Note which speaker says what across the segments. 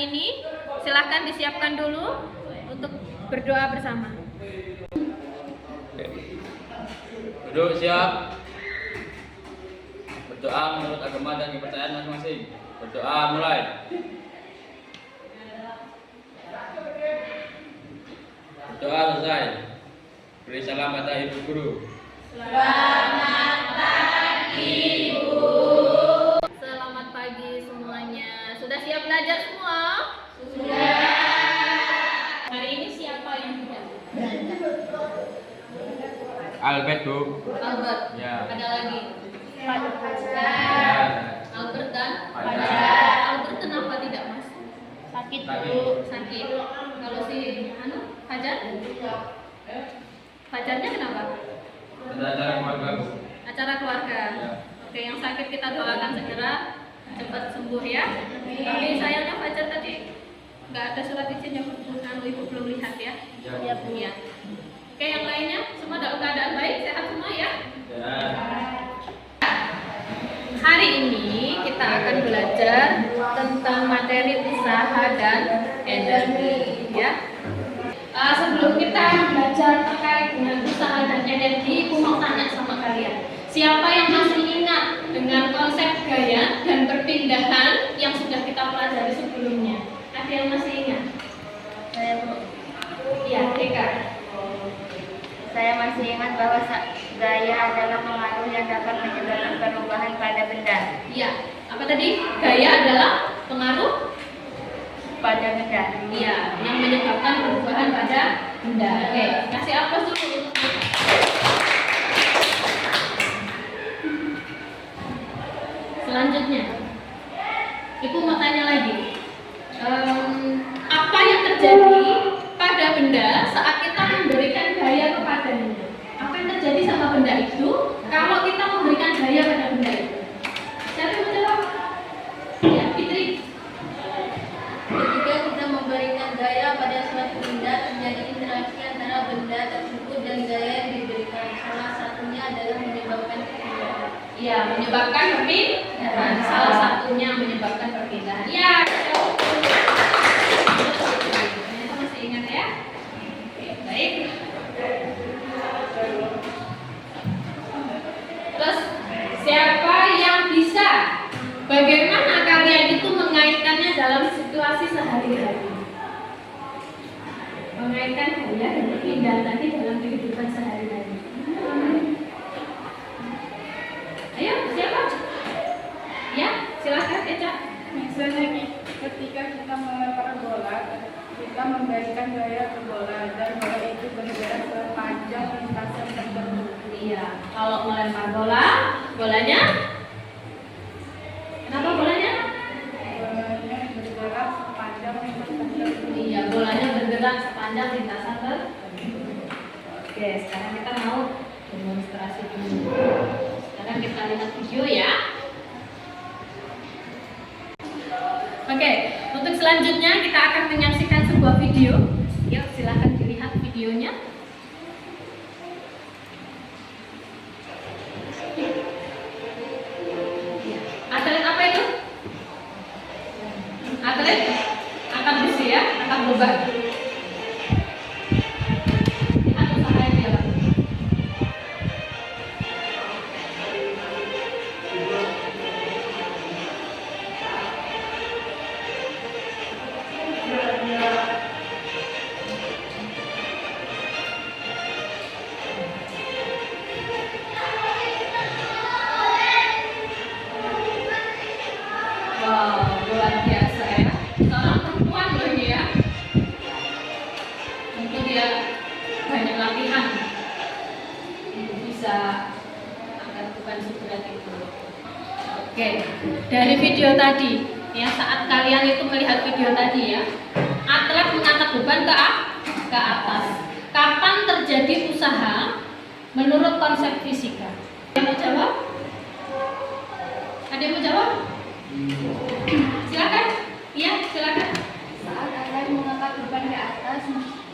Speaker 1: ini. Silahkan disiapkan dulu untuk berdoa bersama.
Speaker 2: Duduk siap. Berdoa menurut agama dan kepercayaan masing-masing. Berdoa mulai. Berdoa selesai. Beri salam pada ibu guru.
Speaker 1: Selamat pagi, Bu. Selamat pagi semuanya. Sudah siap belajar semua? Sudah. Hari ini siapa yang tidak?
Speaker 2: Albert, Bu.
Speaker 1: Albert.
Speaker 2: Ya.
Speaker 1: Ada lagi?
Speaker 2: Ya.
Speaker 1: Albert dan
Speaker 2: Fajar.
Speaker 1: Albert kenapa tidak masuk?
Speaker 3: Sakit
Speaker 2: Sakit.
Speaker 3: Bu.
Speaker 1: Sakit. Kalau si Fajar? Fajarnya kenapa?
Speaker 2: Acara keluarga, Bu.
Speaker 1: Acara keluarga.
Speaker 2: Ya.
Speaker 1: Oke, yang sakit kita doakan segera cepat sembuh ya. Tapi sayangnya Fajar tadi nggak ada surat izin yang ibu belum lihat ya.
Speaker 2: Ya.
Speaker 3: Bu.
Speaker 1: Iya. Oke, yang lainnya semua dalam keadaan baik, sehat semua ya.
Speaker 2: Ya.
Speaker 1: Hari ini kita akan belajar tentang materi usaha dan energi ya. Sebelum kita belajar terkait dengan usaha dan energi, aku mau tanya sama kalian. Siapa yang masih ingat dengan konsep gaya dan perpindahan yang sudah kita pelajari sebelumnya? Ada yang masih ingat?
Speaker 3: Saya Bu.
Speaker 1: Iya, Deka.
Speaker 3: Saya masih ingat bahwa gaya adalah pengaruh yang dapat menyebabkan perubahan pada benda.
Speaker 1: Iya. Apa tadi? Gaya adalah pengaruh
Speaker 3: Pada benda.
Speaker 1: iya, yang menyebabkan perubahan pada benda. Oke, kasih aplaus dulu untuk mereka. Selanjutnya, Ibu mau tanya lagi. Apa yang terjadi pada benda saat kita memberikan gaya kepadanya? Apa yang terjadi sama benda itu kalau kita memberikan gaya pada benda itu? Siapa yang mau jawab? Ya, Fitri.
Speaker 4: Ketika kita memberikan gaya pada suatu benda, terjadi interaksi antara benda tersebut dan gaya yang diberikan. Salah satunya adalah menyebabkan perpindahan.
Speaker 1: Ya, menyebabkan perpindahan. Salah satunya menyebabkan perpindahan. Ya, ternyata masih ingat ya? Oke, baik. Terus, siapa yang bisa? Bagaimana kalian itu mengaitkannya dalam situasi sehari-hari? Mengaitkan gaya dan perpindahan tadi dalam kehidupan sehari-hari. Ayo, siapa? Ya, silakan Eca.
Speaker 5: Misalnya ketika kita melempar bola, kita memberikan gaya ke bola dan bola itu bergerak sepanjang lintasan tertentu.
Speaker 1: Iya, kalau melempar bola, bolanya? Kenapa bolanya?
Speaker 5: Bolanya bergerak sepanjang lintasan tertentu.
Speaker 1: Iya, bolanya bergerak sepanjang lintasan tertentu. Oke, sekarang kita mau demonstrasi dulu. Sekarang kita lihat video ya. Oke, untuk selanjutnya kita akan menyaksikan sebuah video. Yuk, silahkan dilihat videonya. Atlet apa itu? Atlet angkat besi ya, angkat beban. Lihat usaha yang dia lakukan. Wow, luar biasa ya. Seorang perempuan loh ini ya. Tentu dia banyak latihan untuk bisa angkat beban seberat itu. Oke, dari video tadi ya, saat kalian itu melihat video tadi ya, atlet mengangkat beban ke atas. Kapan terjadi usaha menurut konsep fisika? Ada yang mau jawab? Ada yang mau jawab? Silakan. Iya, silakan.
Speaker 4: Saat atlet mengangkat beban ke atas,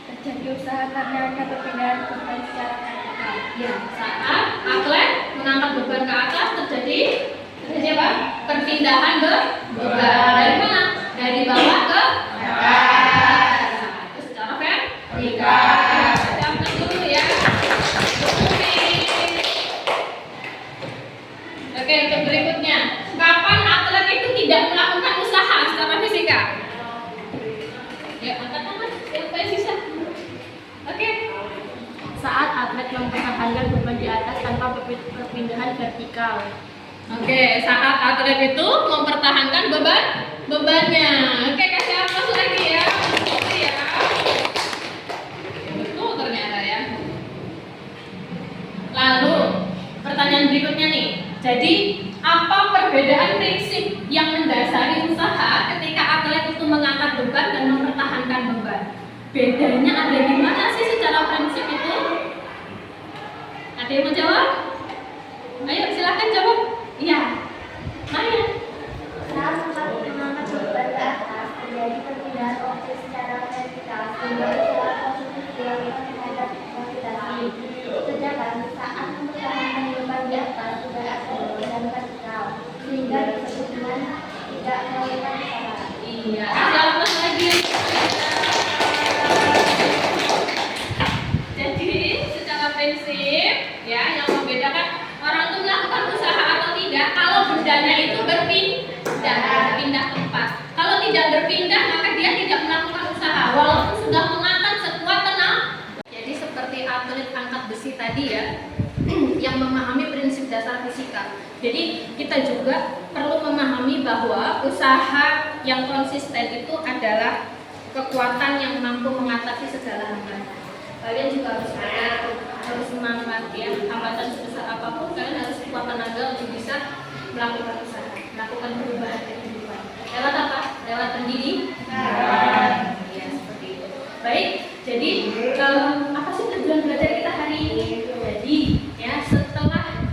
Speaker 4: terjadi usaha karena ada perpindahan beban secara vertikal.
Speaker 1: Ya, saat atlet mengangkat beban ke atas terjadi apa? Perpindahan beban. Dari mana? Dari bawah ke angkat tangan. Siapa yang bisa? Oke.
Speaker 5: Saat atlet mempertahankan beban di atas tanpa perpindahan vertikal.
Speaker 1: Oke, saat atlet itu mempertahankan bebannya. Oke, kasih aplaus lagi ya. Betul ya. Betul ternyata ya. Lalu pertanyaan berikutnya nih. Jadi apa perbedaan prinsip yang mendasari usaha ketika atlet itu mengangkat beban dan mempertahankan beban? Bedanya ada di mana sih secara prinsip itu? Ada yang mau jawab? Ayo silahkan jawab. Iya. Maya.
Speaker 3: Saat mengangkat beban ke atas, terjadi perpindahan objek secara vertikal sehingga usaha positif dilakukan terhadap gravitasi. Sedangkan saat mempertahankan beban di atas sudah ada perpindahan vertikal sehingga disebut dengan tidak melakukan usaha.
Speaker 1: Iya. Kasih aplaus lagi. Jadi secara prinsip ya yang membedakan orang itu melakukan usaha atau tidak kalau bendanya itu berpindah tempat. Kalau tidak berpindah maka dia tidak melakukan usaha walaupun sudah mengangkat sekuat tenaga. Jadi seperti atlet angkat besi tadi ya yang memahami prinsip dasar fisika. Jadi kita juga perlu memahami bahwa usaha yang konsisten itu adalah kekuatan yang mampu mengatasi segala hambatan. Kalian juga harus semangat ya, hambatan sebesar apapun kalian harus kuat tenaga untuk bisa melakukan usaha, melakukan perubahan kehidupan. Lewat apa? Lewat pendidikan. Ya seperti itu. Baik, jadi apa sih tujuan belajar kita hari ini? Jadi ya setelah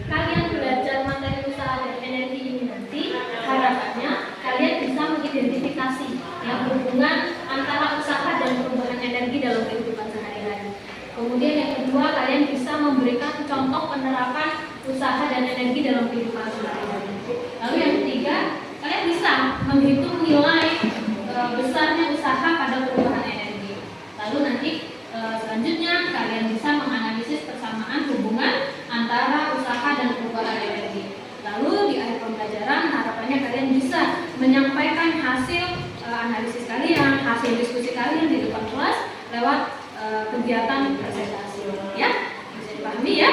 Speaker 1: kalian belajar materi usaha dan energi ini nanti, harapannya kalian bisa mengidentifikasi ya hubungan antara usaha dan perubahan energi dalam kehidupan sehari-hari. Kemudian yang kedua, kalian bisa memberikan contoh penerapan usaha dan energi dalam kehidupan sehari-hari. Lalu yang ketiga, kalian bisa menghitung nilai besarnya usaha pada perubahan energi. Lalu nanti selanjutnya kalian bisa menganalisis persamaan hubungan antara usaha dan perubahan energi. Lalu di akhir pembelajaran harapannya kalian bisa menyampaikan hasil analisis kalian, hasil diskusi kalian di depan kelas lewat kegiatan presentasi. Ya, bisa dipahami ya?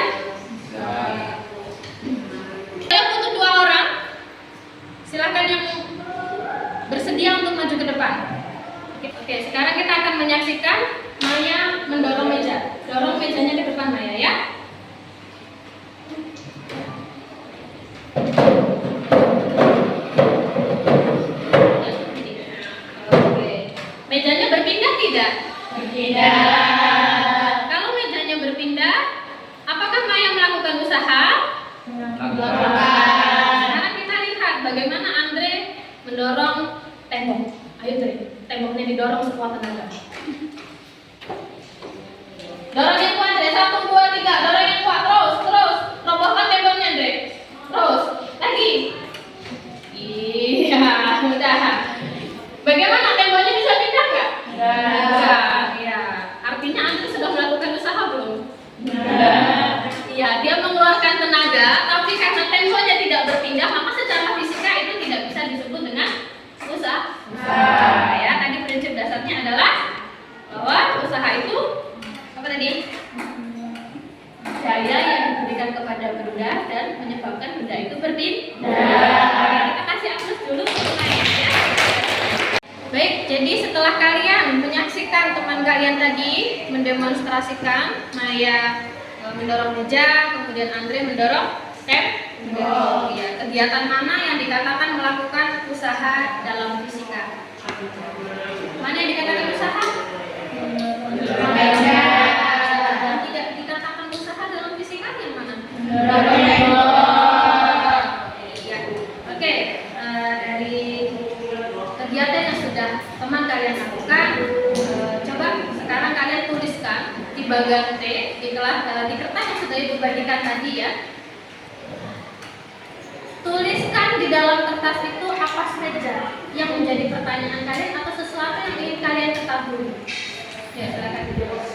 Speaker 1: Saya untuk 2 orang. Silakan yang bersedia untuk maju ke depan. Oke, sekarang kita akan menyaksikan Maya mendorong meja. Dorong mejanya ke depan Maya ya. Oke. Mejanya berpindah tidak? Berpindah. Kalau mejanya berpindah, apakah Maya melakukan usaha? Sekarang kita lihat bagaimana Andre mendorong tembok. Ayo Andre, temboknya didorong sekuat tenaga. Dorong yang kuat Andre, 1, 2, 3. Dorong yang kuat, terus. Robohkan temboknya Andre. Terus, lagi. Iya, mudah. Bagaimana temboknya bisa pindah nggak? Iya. Artinya Andre sudah melakukan usaha belum? Iya, dia mengeluarkan tenaga, tapi karena temboknya tidak berpindah, maka secara fisika itu tidak bisa disebut dengan usaha. Ya, tadi prinsip dasarnya adalah bahwa usaha itu apa tadi? Daya yang diberikan kepada benda dan menyebabkan benda itu berpindah. Kita kasih aplaus dulu untuk Maya ya. Baik, jadi setelah kalian menyaksikan teman kalian tadi mendemonstrasikan Maya mendorong meja, kemudian Andre mendorong tembok. Ya, kegiatan mana yang dikatakan melakukan usaha dalam fisika? Mana yang dikatakan usaha? Meja. Dan tidak dikatakan usaha dalam fisika yang mana? Ya. Oke, dari kegiatan yang sudah teman kalian lakukan, coba sekarang kalian tuliskan di bagian T di kertas yang sudah ibu bagikan tadi ya. Tuliskan di dalam kertas itu apa saja yang menjadi pertanyaan kalian atau sesuatu yang ingin kalian ketahui. Ya, silakan ditulis.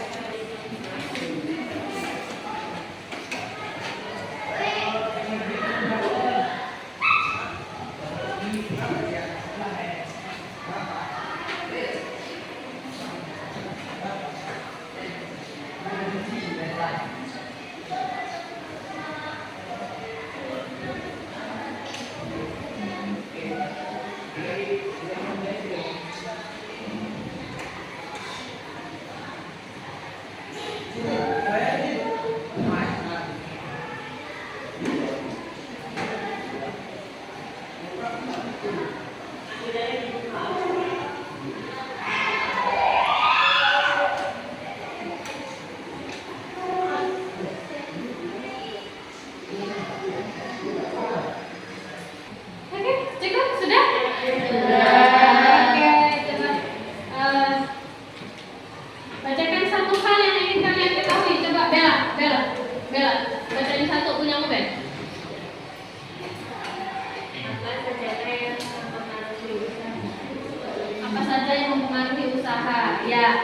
Speaker 1: Ya.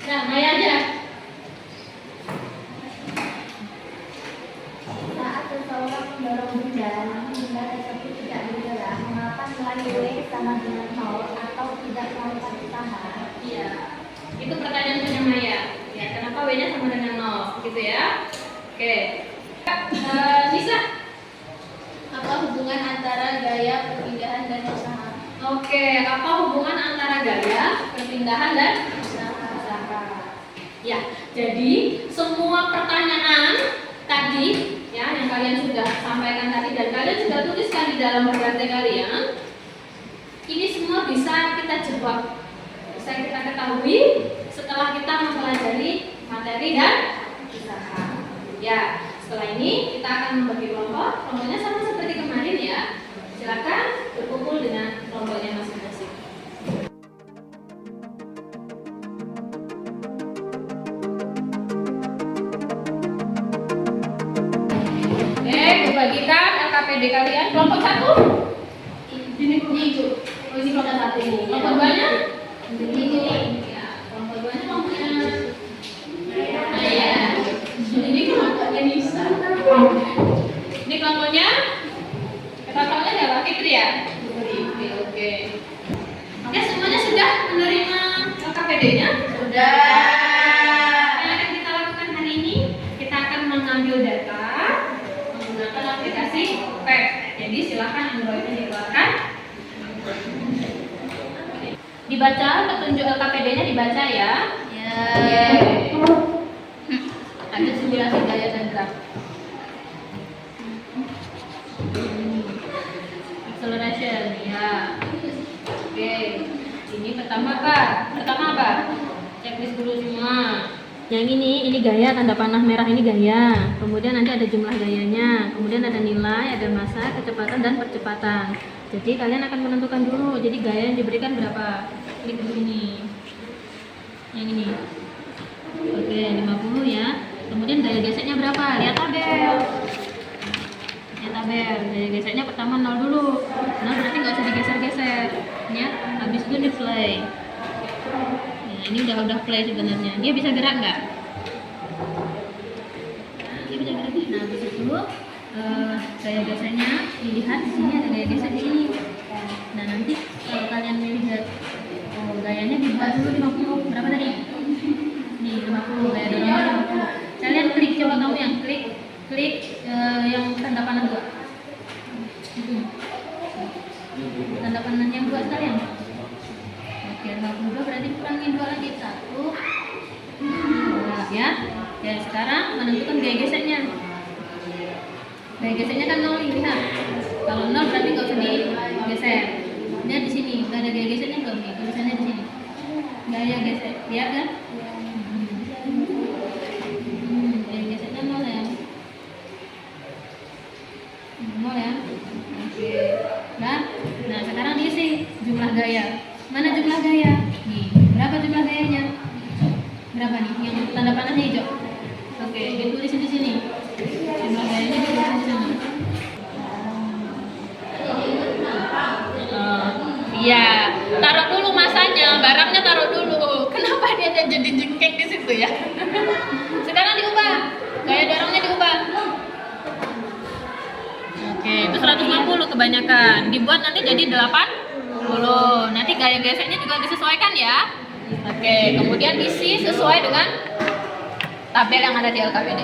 Speaker 1: Nah, Maya aja.
Speaker 3: Saat seseorang mendorong benda, namun benda tersebut tidak bergerak, mengapa nilai W sama dengan 0 atau tidak melakukan usaha?
Speaker 1: Iya. Itu pertanyaan punya Maya. Ya, kenapa W-nya sama dengan 0? Gitu ya. Oke. Nisa.
Speaker 4: Apa hubungan antara gaya, perpindahan, dan usaha?
Speaker 1: Oke, apa hubungan antara gaya, perpindahan, dan
Speaker 4: Usaha.
Speaker 1: usaha? Ya, jadi semua pertanyaan tadi ya yang kalian sudah sampaikan tadi dan kalian sudah tuliskan di dalam berbagai kalian, ini semua bisa kita jawab, bisa kita ketahui setelah kita mempelajari materi dan usaha. Ya, setelah ini kita akan membagi kelompok. Kelompoknya sama seperti kemarin ya. Silakan berkumpul dengan kelompoknya masing-masing. Oke, membagikan LKPD kalian. Kelompok 1 ini hijau. Oh, ini kelompok 1 ini. Kelompok 2-nya hijau. Ya, kelompok 2-nya kelompoknya Maya. Ini kelompoknya Nisa. Ini kelompoknya siapa? Fitri ya? Fitri, oke. Oke, semuanya sudah menerima LKPD-nya?
Speaker 4: Sudah.
Speaker 1: Yang akan kita lakukan hari ini, kita akan mengambil data menggunakan aplikasi PEP. Jadi silakan Android-nya dikeluarkan. Dibaca petunjuk LKPD-nya dibaca ya.
Speaker 4: Ya.
Speaker 1: Oke. Ada simulasi gaya dan gerak. Acceleration ya. Oke. Ini pertama apa? Checklist dulu semua. Yang ini gaya, tanda panah merah ini gaya. Kemudian nanti ada jumlah gayanya. Kemudian ada nilai, ada masa, kecepatan dan percepatan. Jadi kalian akan menentukan dulu. Jadi gaya yang diberikan berapa? Klik di sini. Yang ini. Oke, 50 ya. Kemudian gaya geseknya berapa? Lihat tabel. Gaya geseknya pertama 0 dulu. 0 berarti nggak usah digeser-geser. Ya, habis itu di play. Nah, ini udah play sebenarnya. Dia bisa gerak nggak? Dia bisa gerak. Nah, habis itu gaya geseknya dilihat di sini, ada gaya gesek di sini. Nah, nanti kalau kalian melihat gayanya dibuat dulu 50. Berapa tadi? Nih 50, gaya dorongnya 50. Kalian klik, coba kamu yang klik yang tanda panah 2. Itu. Tanda panah yang 2 sekalian. Oke, 52 berarti kurangin 2 lagi. 1. Nah, ya. Ya, sekarang menentukan gaya geseknya. Gaya geseknya kan 0 nih, lihat. Kalau 0 berarti nggak usah digeser. Lihat di sini, nggak ada gaya geseknya belum nih, tulisannya di sini. Gaya gesek, lihat kan? Gaya geseknya 0 ya. 0 ya. Oke. Nah, sekarang diisi jumlah gaya. Mana jumlah gaya? Nih, berapa jumlah gayanya? Berapa nih? Yang tanda panahnya hijau. Oke, ditulis di sini. Jumlah gayanya ditulis di sana. Iya, taruh dulu masanya, barangnya taruh dulu. Kenapa dia jadi jengkek di situ ya? Sekarang diubah, gaya dorongnya diubah. Oke, itu 150 kebanyakan. Dibuat nanti jadi 80. Nanti gaya geseknya juga disesuaikan ya. Oke, kemudian isi sesuai dengan tabel yang ada di LKPD.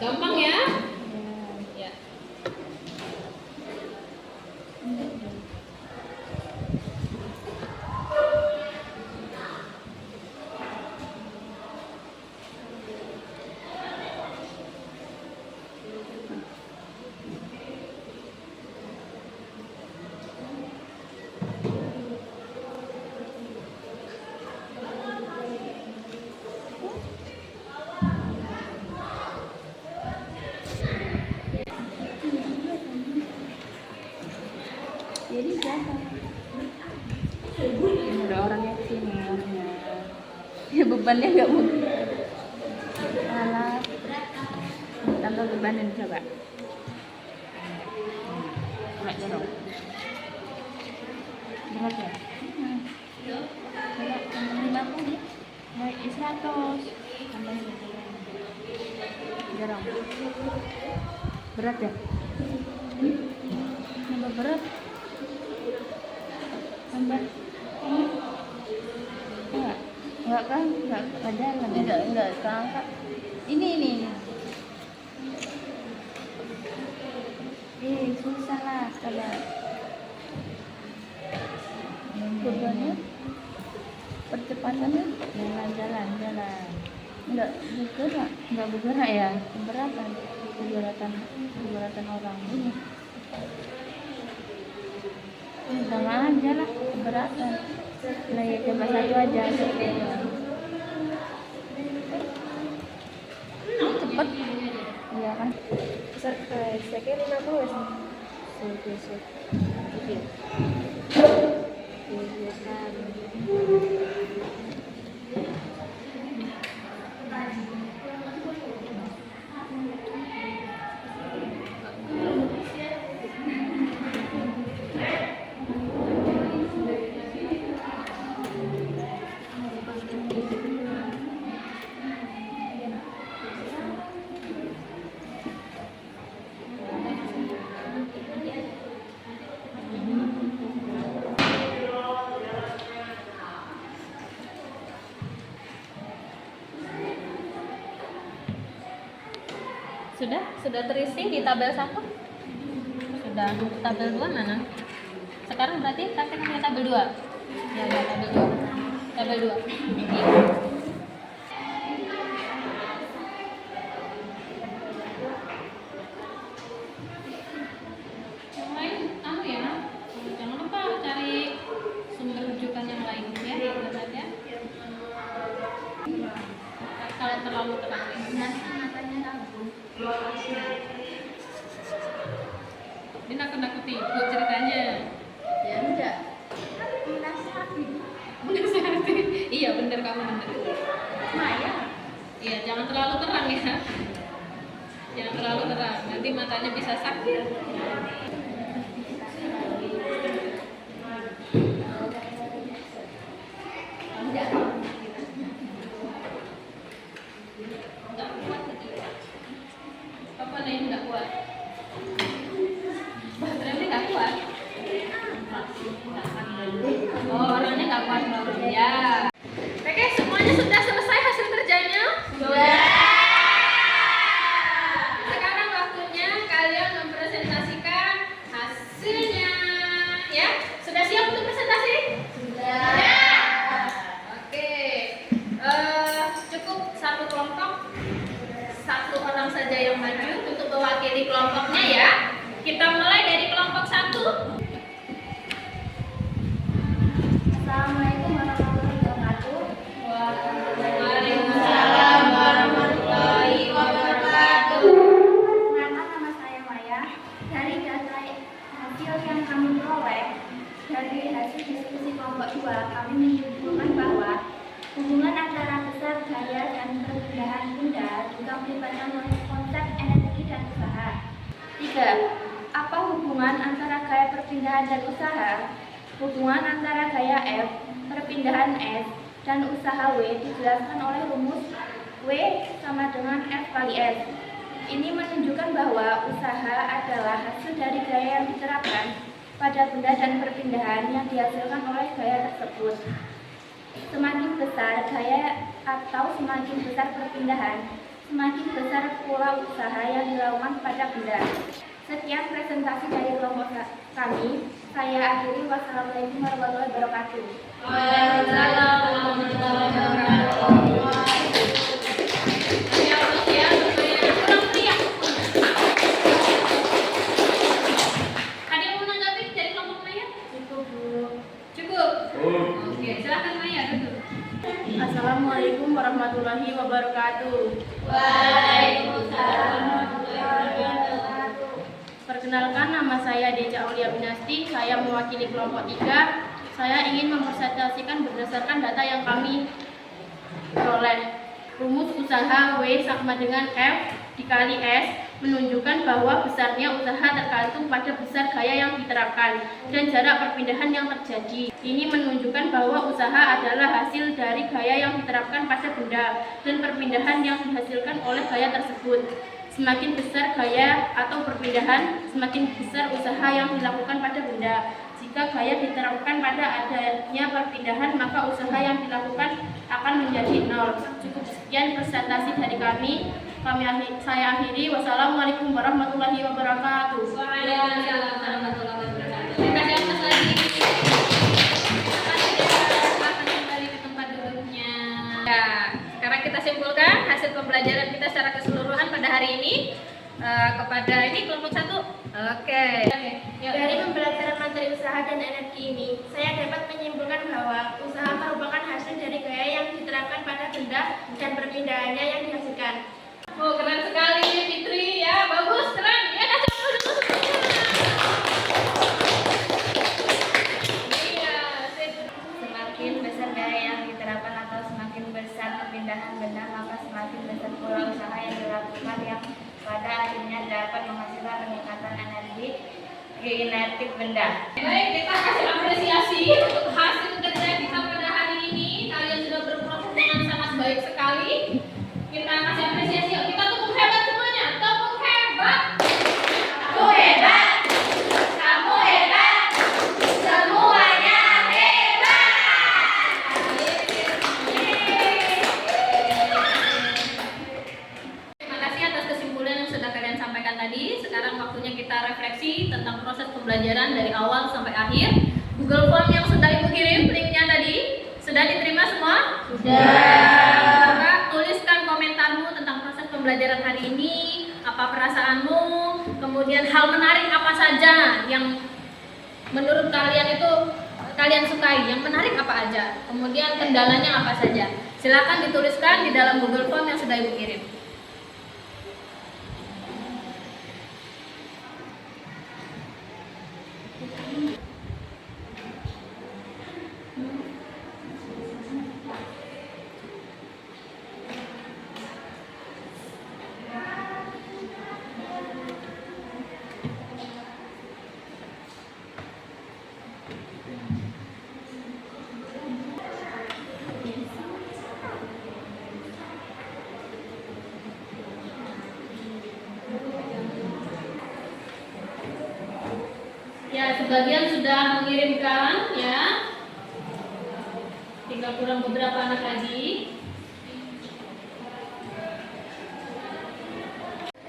Speaker 1: Gampang ya? Ya.
Speaker 5: Jadi siapa? Ada orangnya kesini orangnya. Ya bebannya nggak mungkin. Alah, tambah bebanin coba. Berat ya dong. Berat ya? Berat, tambah 50 nih. Naik 100. Tambahin. Jarang. Berat ya? Tambah berat. Tambah. Enggak kan? Enggak jalan. Enggak keangkat. Ini. Susah lah kalau bebannya percepatannya jalan. Enggak bergerak ya, keberatan orang ini. Sama aja lah, keberatan. Nah ya coba satu aja. Cepet. Iya kan?
Speaker 3: Saya 50 ya.
Speaker 1: Sudah terisi di tabel 1? Sudah. Tabel 2 mana? Sekarang berarti praktek punya tabel 2. Ya, tabel 2. Tabel 2. Yang lain ya. Jangan lupa cari sumber rujukan yang lain ya, ya. Kalau terlalu terang. Ini nakut-nakuti ibu ceritanya.
Speaker 4: Ya enggak.
Speaker 1: Menasihati. Iya bener, kamu bener.
Speaker 4: Maya.
Speaker 1: Iya, jangan terlalu terang ya. Jangan terlalu terang, nanti matanya bisa sakit. Enggak kuat tadi. Apa nih enggak kuat? Baterainya enggak kuat. Oh, orangnya enggak kuat ya. Oke, semuanya sudah selesai hasil kerjanya?
Speaker 4: Sudah.
Speaker 1: Sekarang waktunya kalian mempresentasikan hasilnya. Ya, sudah siap untuk presentasi?
Speaker 4: Sudah.
Speaker 1: Oke. Cukup satu kelompok, satu orang saja yang maju untuk mewakili kelompoknya ya. Kita mulai dari kelompok 1.
Speaker 3: Assalamualaikum warahmatullahi wabarakatuh.
Speaker 1: Waalaikumsalam warahmatullahi wabarakatuh.
Speaker 3: Perkenalkan, nama saya Maya. Dari data hasil yang kami peroleh dari hasil diskusi kelompok 2, kami menyimpulkan bahwa hubungan antara besar gaya dan perpindahan benda juga melibatkan konsep energi dan usaha. 3. Apa hubungan antara gaya perpindahan dan usaha? Hubungan antara gaya F, perpindahan S, dan usaha W dijelaskan oleh rumus W sama dengan F kali S. Ini menunjukkan bahwa usaha adalah hasil dari gaya yang diterapkan pada benda dan perpindahan yang dihasilkan oleh gaya tersebut. Semakin besar gaya atau semakin besar perpindahan, semakin besar pula usaha yang dilakukan pada benda. Sekian presentasi dari kelompok kami. Saya akhiri. Wassalamualaikum warahmatullahi wabarakatuh.
Speaker 1: Waalaikumsalam warahmatullahi wabarakatuh. Ya, ya, kurang teriak. Ada yang mau menanggapi dari kelompok Maya?
Speaker 3: Cukup, Bu.
Speaker 1: Cukup. Oke, silakan Maya duduk.
Speaker 5: Assalamualaikum warahmatullahi wabarakatuh.
Speaker 1: Waalaikumsalam warahmatullahi wabarakatuh.
Speaker 5: Perkenalkan, nama saya Deja Aulia Binasti. Saya mewakili kelompok 3. Saya ingin mempresentasikan berdasarkan data yang kami peroleh. Rumus usaha W sama dengan F dikali S menunjukkan bahwa besarnya usaha tergantung pada besar gaya yang diterapkan dan jarak perpindahan yang terjadi. Ini menunjukkan bahwa usaha adalah hasil dari gaya yang diterapkan pada benda dan perpindahan yang dihasilkan oleh gaya tersebut. Semakin besar gaya atau perpindahan, semakin besar usaha yang dilakukan pada benda. Jika gaya diterapkan pada adanya perpindahan, maka usaha yang dilakukan akan menjadi 0. Cukup sekian presentasi dari kami. Saya akhiri. Wassalamualaikum warahmatullahi wabarakatuh.
Speaker 1: Waalaikumsalam warahmatullahi wabarakatuh. Terima kasih Mas lagi. Silakan kembali ke tempat duduknya. Ya, sekarang kita simpulkan hasil pembelajaran kita secara keseluruhan pada hari ini kepada ini kelompok 1. Oke.
Speaker 3: Dari pembelajaran materi usaha dan energi ini, saya dapat menyimpulkan bahwa usaha merupakan hasil dari gaya yang diterapkan pada benda dan perpindahannya yang dihasilkan.
Speaker 1: Oh, keren sekali Fitri ya, bagus, keren. Ya, kasih dulu semuanya. Iya,
Speaker 3: Semakin besar gaya yang diterapkan atau semakin besar perpindahan benda, maka semakin besar pula usaha yang dilakukan yang pada akhirnya dapat menghasilkan peningkatan energi kinetik benda.
Speaker 1: baik, kita kasih apresiasi untuk hasil kerja kita pada hari ini. Kalian sudah berproses dengan sangat baik sekali. Kita kasih apresiasi. Yuk, kita tepuk hebat semuanya. Tepuk hebat.
Speaker 3: Kamu hebat, kamu hebat, semuanya hebat.
Speaker 1: Terima kasih atas kesimpulan yang sudah kalian sampaikan tadi. Sekarang waktunya kita refleksi tentang proses pembelajaran dari awal sampai akhir. Google Form yang sudah Ibu kirim linknya tadi sudah diterima semua? Sudah. Tuliskan komentarmu tentang proses pembelajaran hari ini, apa perasaanmu, kemudian hal menarik apa saja yang menurut kalian itu kalian sukai, yang menarik apa aja, kemudian kendalanya apa saja. Silakan dituliskan di dalam Google Form yang sudah Ibu kirim. Ya, sebagian sudah mengirimkan ya. Tinggal kurang beberapa anak lagi.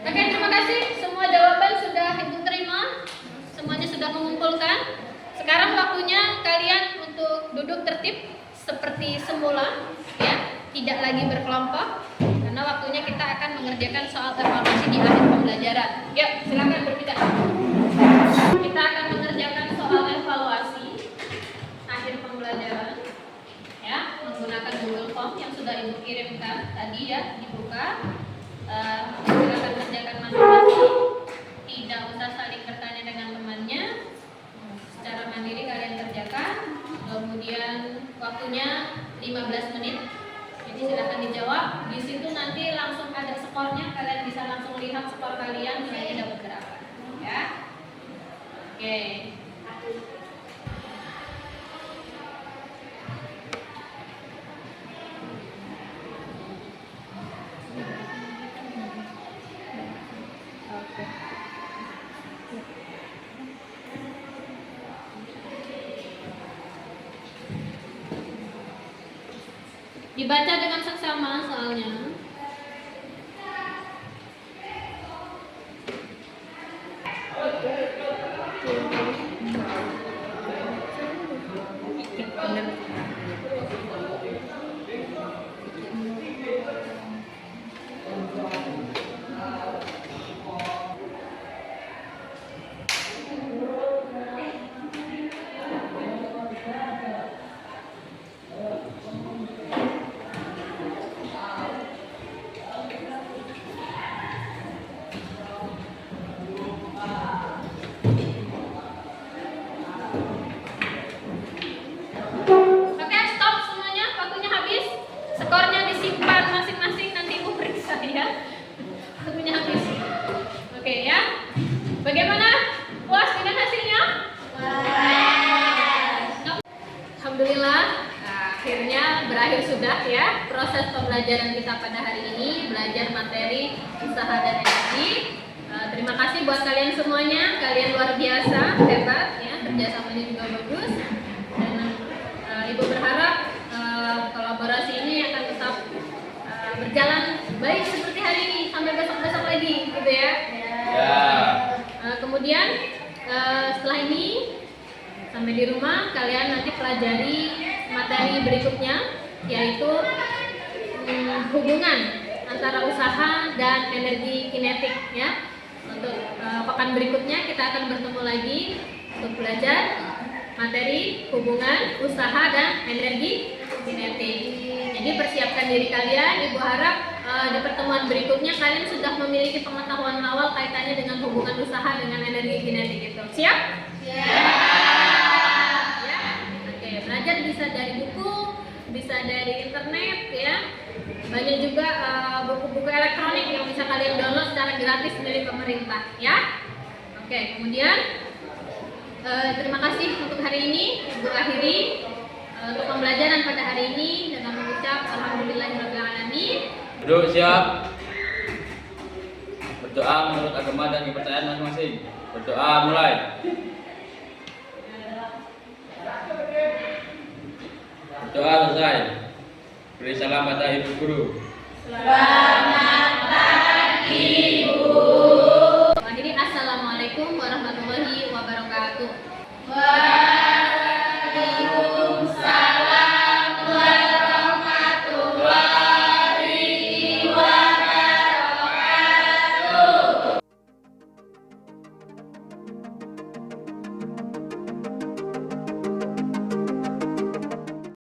Speaker 1: Oke, terima kasih. Semua jawaban sudah Ibu terima. Semuanya sudah mengumpulkan. Sekarang waktunya kalian untuk duduk tertib seperti semula ya, tidak lagi berkelompok karena waktunya kita akan mengerjakan soal evaluasi di akhir pembelajaran. Yuk, silakan berbicara. Kita akan mengerjakan soal evaluasi akhir pembelajaran ya, menggunakan Google Form yang sudah Ibu kirimkan tadi ya, dibuka. Silakan kerjakan masing-masing, tidak usah saling bertanya dengan temannya, secara mandiri kalian kerjakan. Kemudian waktunya 15 menit, jadi silakan dijawab. Di situ nanti langsung ada skornya, kalian bisa langsung lihat skor kalian nilainya dapat berapa ya. Oke. Dibaca dengan seksama soalnya. Oke ya. Bagaimana? Puas dengan hasilnya? Alhamdulillah, akhirnya berakhir sudah ya proses pembelajaran kita pada hari ini, belajar materi usaha dan energi. Terima kasih buat kalian semuanya, kalian luar biasa, hebat ya, kerjasamanya juga bagus. Dan Ibu berharap kolaborasi ini akan tetap berjalan baik seperti hari ini sampai besok-besok lagi, gitu ya.
Speaker 2: Ya.
Speaker 1: Kemudian setelah ini sampai di rumah kalian nanti pelajari materi berikutnya, yaitu hubungan antara usaha dan energi kinetik ya. Untuk pekan berikutnya kita akan bertemu lagi untuk belajar materi hubungan usaha dan energi kinetik. Jadi persiapkan diri kalian. Ibu harap di pertemuan berikutnya kalian sudah memiliki pengetahuan awal kaitannya dengan hubungan usaha dengan energi kinetik itu. Siap? Siap. Ya. Oke, belajar bisa dari buku, bisa dari internet ya. Banyak juga buku-buku elektronik yang bisa kalian download secara gratis milik pemerintah ya. Oke, kemudian terima kasih untuk hari ini. Ibu akhiri untuk pembelajaran pada hari ini dengan mengucap alhamdulillahirabbil alamin.
Speaker 2: Duduk siap. Berdoa menurut agama dan kepercayaan masing-masing. Berdoa mulai. Berdoa selesai. Beri salam pada ibu guru.
Speaker 5: Selamat pagi, Bu.
Speaker 1: Akhiri assalamualaikum warahmatullahi wabarakatuh.
Speaker 5: Waalaikumsalam.